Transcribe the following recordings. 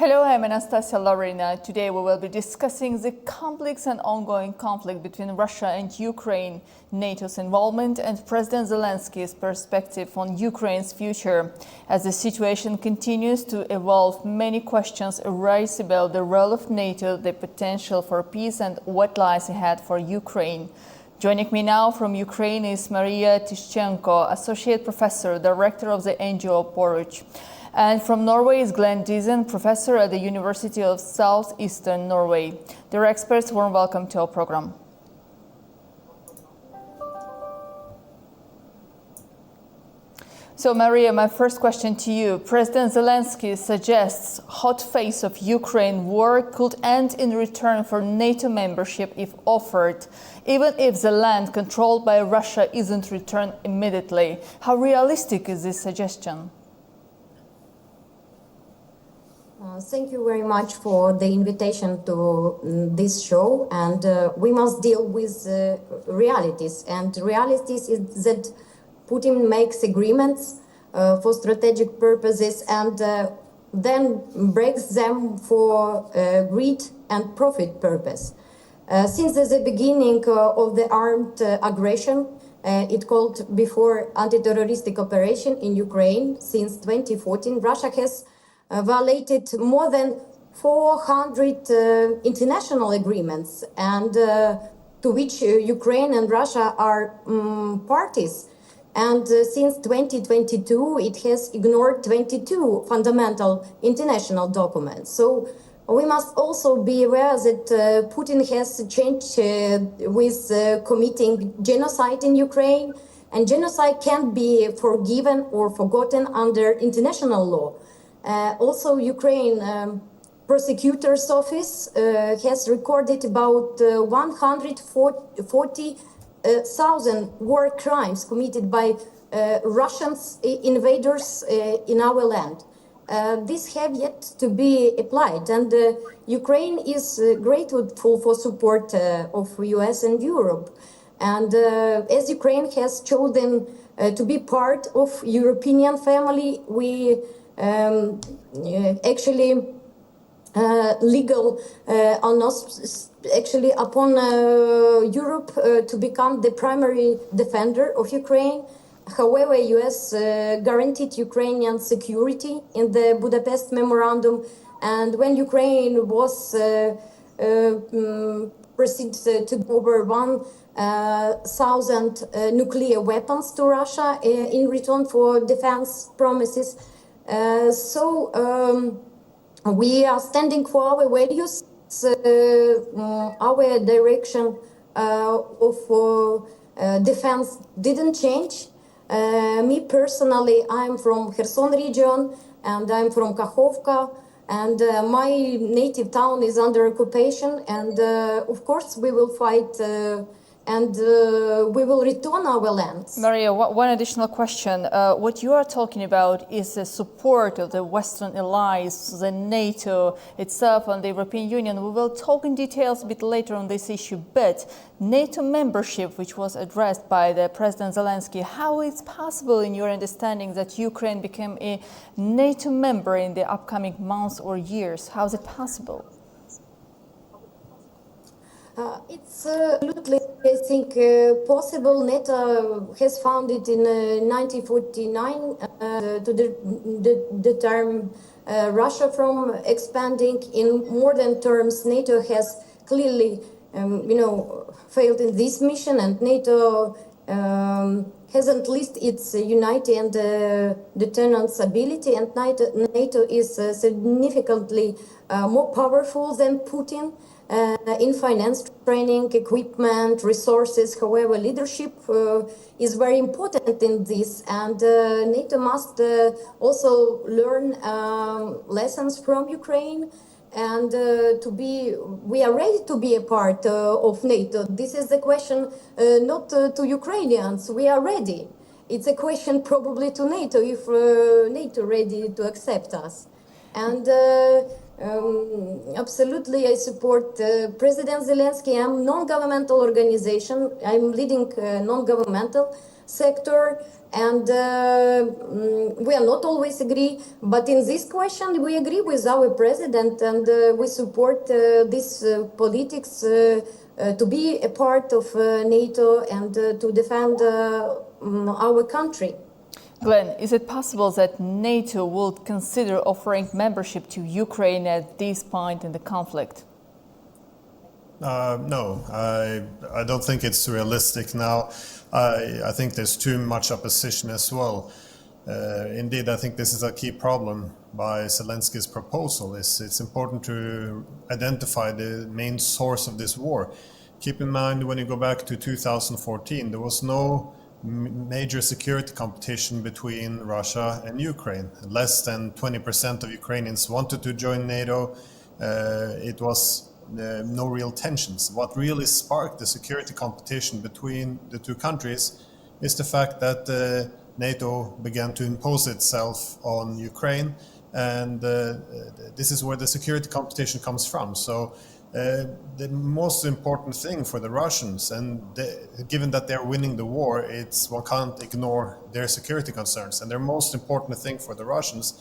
Hello, I'm Anastasia Lorina. Today we will be discussing the complex and ongoing conflict between Russia and Ukraine, NATO's involvement and President Zelensky's perspective on Ukraine's future. As the situation continues to evolve, many questions arise about the role of NATO, the potential for peace and what lies ahead for Ukraine. Joining me now from Ukraine is Maria Tishchenko, Associate Professor, Director of the Geopolitical. And from Norway is Glenn Diesen, Professor at the University of Southeastern Norway. Dear experts, warm welcome to our program. So, Maria, my first question to you. President Zelensky suggests hot phase of Ukraine war could end in return for NATO membership if offered, even if the land controlled by Russia isn't returned immediately. How realistic is this suggestion? Thank you very much for the invitation to this show, and we must deal with realities. And realities is that Putin makes agreements for strategic purposes and then breaks them for greed and profit purpose. Since the beginning of the armed aggression, it called before anti-terroristic operation in Ukraine since 2014, Russia has violated more than 400 international agreements, and to which Ukraine and Russia are parties. And since 2022, it has ignored 22 fundamental international documents. So we must also be aware that Putin has changed with committing genocide in Ukraine, and genocide can't be forgiven or forgotten under international law. Also, Ukraine prosecutor's office has recorded about 140,000 war crimes committed by Russians invaders in our land. These have yet to be applied, and Ukraine is grateful for support of US and Europe. And as Ukraine has chosen to be part of European family, we actually legal actually upon Europe to become the primary defender of Ukraine. However, US guaranteed Ukrainian security in the Budapest Memorandum, and when Ukraine was proceeded to over 1,000 nuclear weapons to Russia in return for defense promises. We are standing for our values, our direction of defense didn't change. Me personally, I'm from Kherson region and I'm from Kakhovka, and my native town is under occupation, and of course we will fight and we will return our lands. Maria, one additional question. What you are talking about is the support of the Western allies, the NATO itself and the European Union. We will talk in details a bit later on this issue, but NATO membership, which was addressed by the President Zelensky, how is possible in your understanding that Ukraine became a NATO member in the upcoming months or years? How is it possible? It's absolutely, I think, possible. NATO has founded in 1949 to deter Russia from expanding. In modern terms, NATO has clearly, failed in this mission, and NATO hasn't listed its unity and deterrence ability, and NATO is significantly more powerful than Putin. In finance, training, equipment, resources. However, leadership is very important in this, and NATO must also learn lessons from Ukraine, and we are ready to be a part of NATO. This is the question not to Ukrainians. We are ready. It's a question probably to NATO, if NATO ready to accept us. And Absolutely, I support President Zelensky. I'm non-governmental organization. I'm leading non-governmental sector, and we are not always agree. But in this question, we agree with our president, and we support this politics to be a part of NATO and to defend our country. Glenn, is it possible that NATO would consider offering membership to Ukraine at this point in the conflict? No, I don't think it's realistic now. I think there's too much opposition as well. Indeed, I think this is a key problem by Zelensky's proposal. It's important to identify the main source of this war. Keep in mind, when you go back to 2014, there was no major security competition between Russia and Ukraine. Less than 20% of Ukrainians wanted to join NATO. It was no real tensions. What really sparked the security competition between the two countries is the fact that NATO began to impose itself on Ukraine, and this is where the security competition comes from. So the most important thing for the Russians, and given that they're winning the war, one can't ignore their security concerns. And their most important thing for the Russians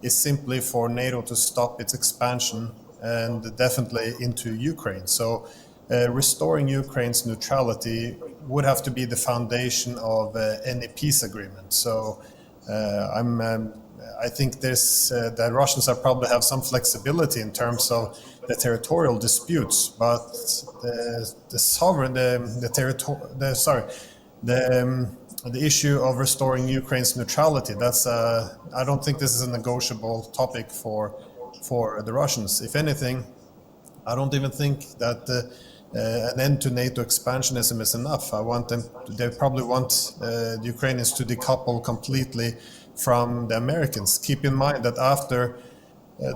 is simply for NATO to stop its expansion, and definitely into Ukraine. So restoring Ukraine's neutrality would have to be the foundation of any peace agreement. So I think the Russians probably have some flexibility in terms of the territorial disputes, but the issue of restoring Ukraine's neutrality, I don't think this is a negotiable topic for the Russians. If anything, I don't even think that an end to NATO expansionism is enough. They probably want the Ukrainians to decouple completely from the Americans. Keep in mind that after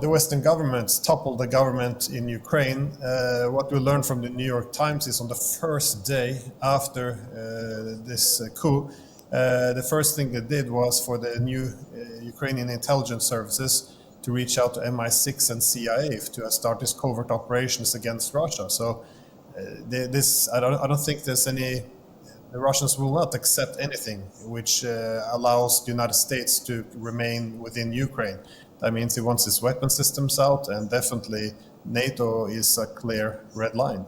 the Western governments toppled the government in Ukraine, what we learned from the New York Times is on the first day after this coup, the first thing they did was for the new Ukrainian intelligence services to reach out to MI6 and CIA to start these covert operations against Russia. So I don't think there's any. The Russians will not accept anything which allows the United States to remain within Ukraine. That means he wants his weapon systems out, and definitely NATO is a clear red line.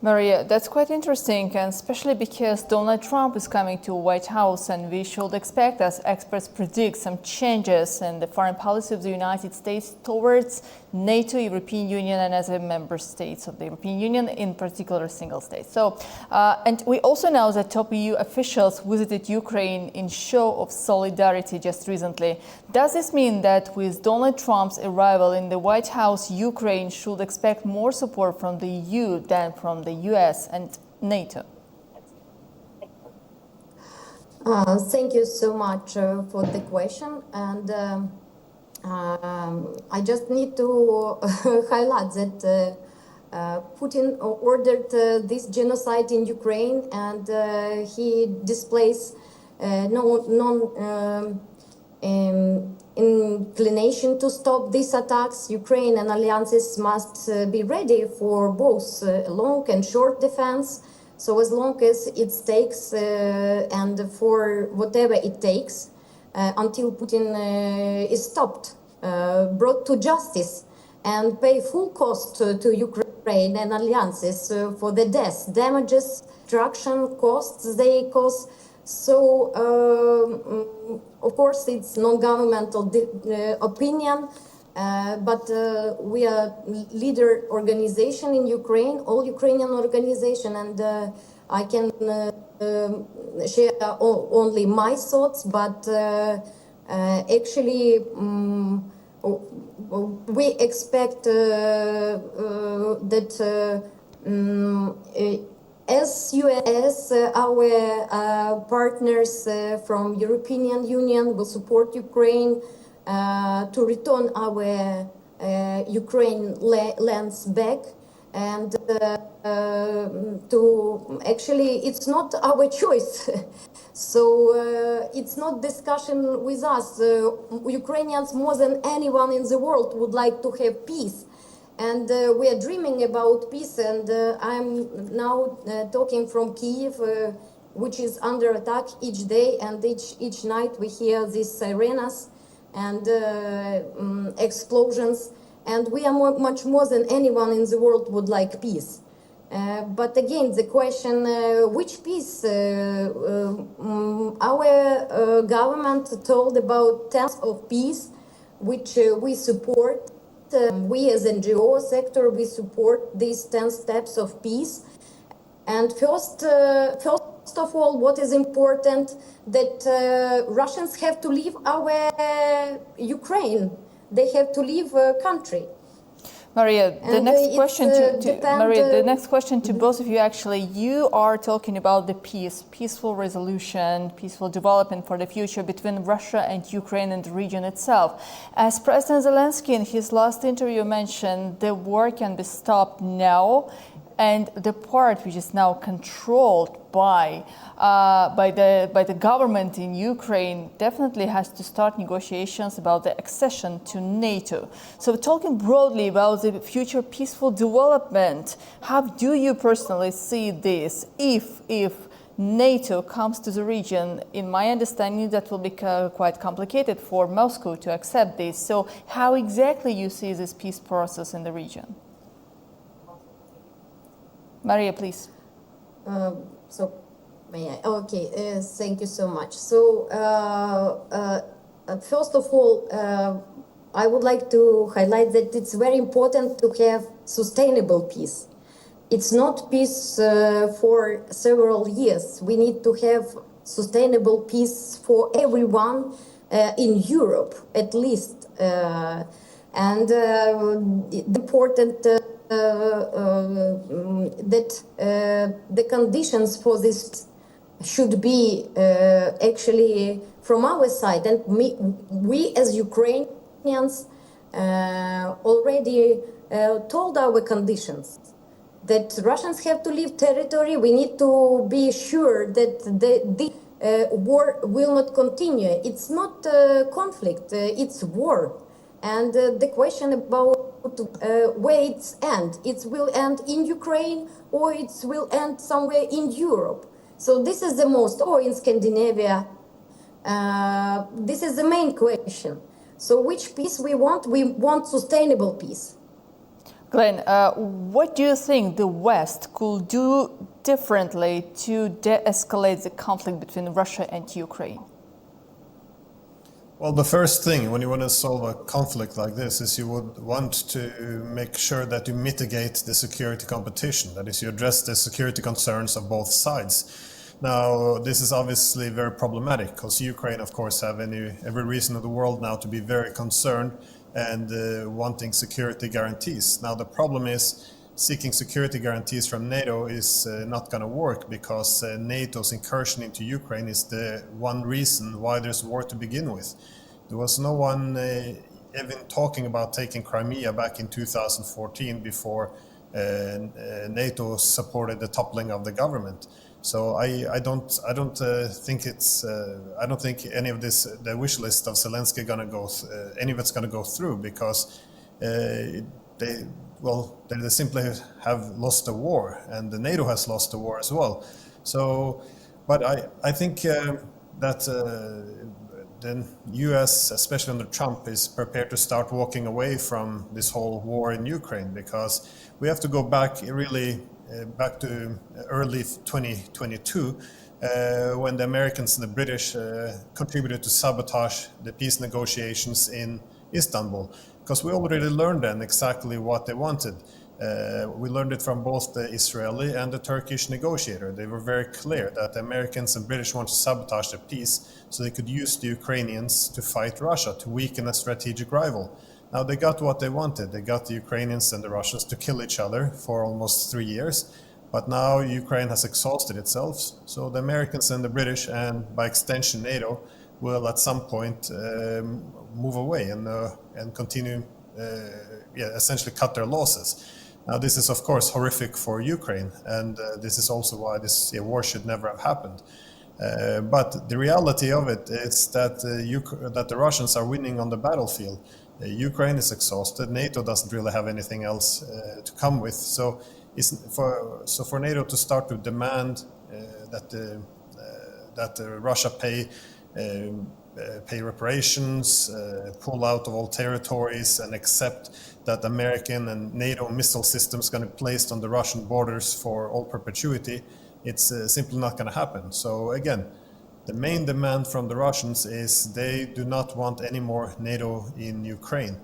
Maria, that's quite interesting, and especially because Donald Trump is coming to White House, and we should expect, as experts predict, some changes in the foreign policy of the United States towards NATO, European Union, and as a member states of the European Union, in particular single states. So, and we also know that top EU officials visited Ukraine in show of solidarity just recently. Does this mean that with Donald Trump's arrival in the White House, Ukraine should expect more support from the EU than from the US and NATO? Thank you so much for the question. And I just need to highlight that Putin ordered this genocide in Ukraine, and he displays inclination to stop these attacks. Ukraine and alliances must be ready for both long and short defense. So as long as it takes and for whatever it takes until Putin is stopped, brought to justice, and pay full cost to Ukraine and alliances for the deaths, damages, destruction, costs they cause. So, of course, it's non-governmental opinion, but we are leader organization in Ukraine, all Ukrainian organization, and I can share only my thoughts, but actually we expect that as US, our partners from European Union will support Ukraine to return our Ukraine lands back, and to actually, it's not our choice. So it's not discussion with us. Ukrainians, more than anyone in the world, would like to have peace. And we are dreaming about peace. And I'm now talking from Kiev, which is under attack each day. And each night we hear these sirenas and explosions. And we are much more than anyone in the world would like peace. But again, the question, which peace? Our government told about terms of peace, which we support. We as NGO sector, we support these 10 steps of peace. And first of all, what is important, that Russians have to leave our Ukraine. They have to leave country. Maria, the next question to both of you, actually, you are talking about the peaceful resolution, peaceful development for the future between Russia and Ukraine and the region itself. As President Zelensky in his last interview mentioned, the war can be stopped now, and the part which is now controlled by the government in Ukraine definitely has to start negotiations about the accession to NATO. So talking broadly about the future peaceful development, how do you personally see this if NATO comes to the region? In my understanding, that will be quite complicated for Moscow to accept this. So how exactly you see this peace process in the region? Maria, please. So, may I? Okay, thank you so much. So, first of all, I would like to highlight that it's very important to have sustainable peace. It's not peace for several years. We need to have sustainable peace for everyone in Europe, at least. And important that the conditions for this should be actually from our side, and we as Ukrainians already told our conditions that Russians have to leave territory. We need to be sure that the war will not continue. It's not conflict, it's war. And the question about where it's end, it will end in Ukraine or it will end somewhere in Europe. So this is the most, or in Scandinavia. This is the main question. So which peace we want? We want sustainable peace. Glenn, what do you think the West could do differently to de-escalate the conflict between Russia and Ukraine? Well, the first thing when you want to solve a conflict like this is you would want to make sure that you mitigate the security competition. That is, you address the security concerns of both sides. Now, this is obviously very problematic because Ukraine, of course, have every reason in the world now to be very concerned and wanting security guarantees. Now, the problem is seeking security guarantees from NATO is not going to work because NATO's incursion into Ukraine is the one reason why there's war to begin with. There was no one even talking about taking Crimea back in 2014 before NATO supported the toppling of the government. So I don't think any of this, the wish list of Zelensky, any of it's going to go through because they simply have lost the war, and the NATO has lost the war as well. So, but I think that the US, especially under Trump, is prepared to start walking away from this whole war in Ukraine because we have to go back back to early 2022 when the Americans and the British contributed to sabotage the peace negotiations in Istanbul. Because we already learned then exactly what they wanted. We learned it from both the Israeli and the Turkish negotiator. They were very clear that the Americans and British wanted to sabotage the peace so they could use the Ukrainians to fight Russia, to weaken a strategic rival. Now they got what they wanted. They got the Ukrainians and the Russians to kill each other for almost 3 years. But now Ukraine has exhausted itself. So the Americans and the British, and by extension NATO, will at some point move away and continue, essentially cut their losses. Now, this is of course horrific for Ukraine, and this is also why this war should never have happened. But the reality of it is that that the Russians are winning on the battlefield. Ukraine is exhausted. NATO doesn't really have anything else to come with. So for NATO to start to demand that Russia pay reparations, pull out of all territories, and accept that American and NATO missile systems going to be placed on the Russian borders for all perpetuity, it's simply not going to happen. So again, the main demand from the Russians is they do not want any more NATO in Ukraine.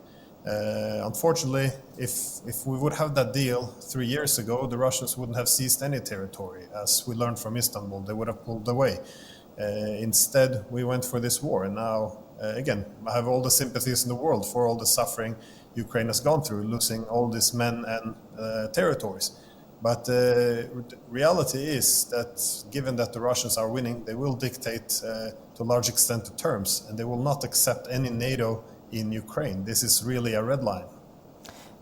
Unfortunately, if we would have that deal 3 years ago, the Russians wouldn't have seized any territory. As we learned from Istanbul, they would have pulled away. Instead, we went for this war. And now, again, I have all the sympathies in the world for all the suffering Ukraine has gone through, losing all these men and territories. But the reality is that given that the Russians are winning, they will dictate to a large extent the terms, and they will not accept any NATO in Ukraine. This is really a red line.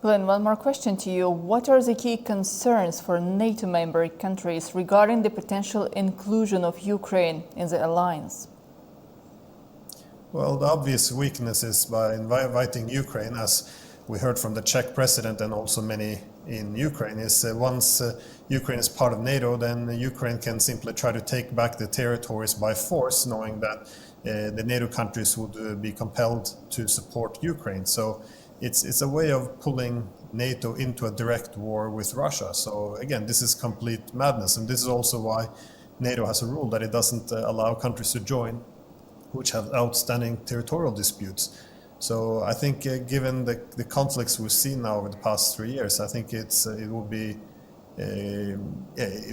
Glenn, one more question to you. What are the key concerns for NATO member countries regarding the potential inclusion of Ukraine in the alliance? Well, the obvious weakness is by inviting Ukraine, as we heard from the Czech president and also many in Ukraine, is once Ukraine is part of NATO, then Ukraine can simply try to take back the territories by force, knowing that the NATO countries would be compelled to support Ukraine. So it's a way of pulling NATO into a direct war with Russia. So again, this is complete madness. And this is also why NATO has a rule that it doesn't allow countries to join which have outstanding territorial disputes. So I think given the conflicts we've seen now over the past 3 years, I think it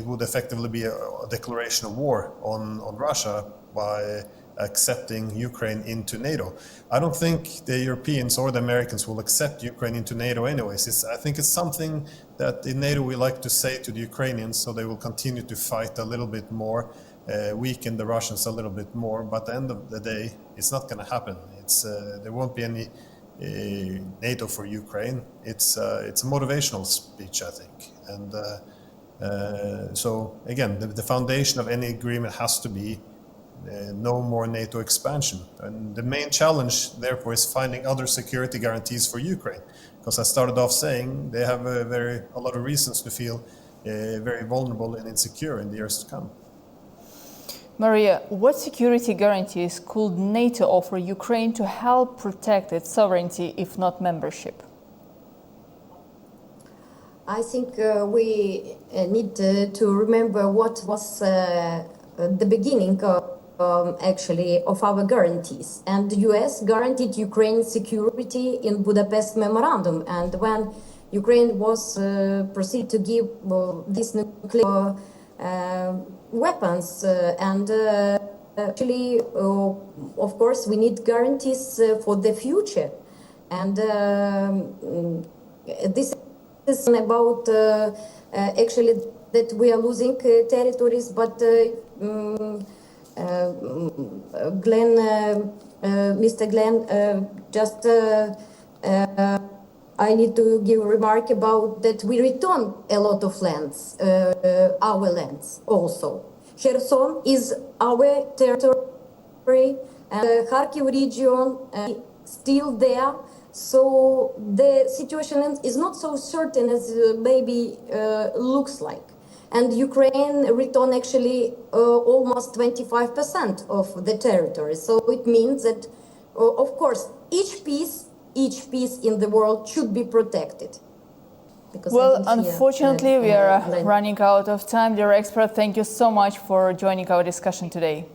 would effectively be a declaration of war on Russia by accepting Ukraine into NATO. I don't think the Europeans or the Americans will accept Ukraine into NATO anyways. I think it's something that in NATO we like to say to the Ukrainians, so they will continue to fight a little bit more, weaken the Russians a little bit more, but at the end of the day, it's not going to happen. There won't be any NATO for Ukraine. It's a motivational speech, I think. And so again, the foundation of any agreement has to be no more NATO expansion. And the main challenge, therefore, is finding other security guarantees for Ukraine. Because I started off saying they have a lot of reasons to feel very vulnerable and insecure in the years to come. Maria, what security guarantees could NATO offer Ukraine to help protect its sovereignty, if not membership? I think we need to remember what was the beginning actually of our guarantees. And the US guaranteed Ukraine's security in Budapest Memorandum. And when Ukraine was proceeded to give these nuclear weapons and actually, of course, we need guarantees for the future. And this is about actually that we are losing territories, but Mr. Glenn, just I need to give a remark about that we return a lot of lands, our lands also. Kherson is our territory, and Kharkiv region still there. So the situation is not so certain as maybe looks like. And Ukraine returned actually almost 25% of the territory. So it means that, of course, each piece in the world should be protected. Well, unfortunately, we are running out of time. Dear expert, thank you so much for joining our discussion today.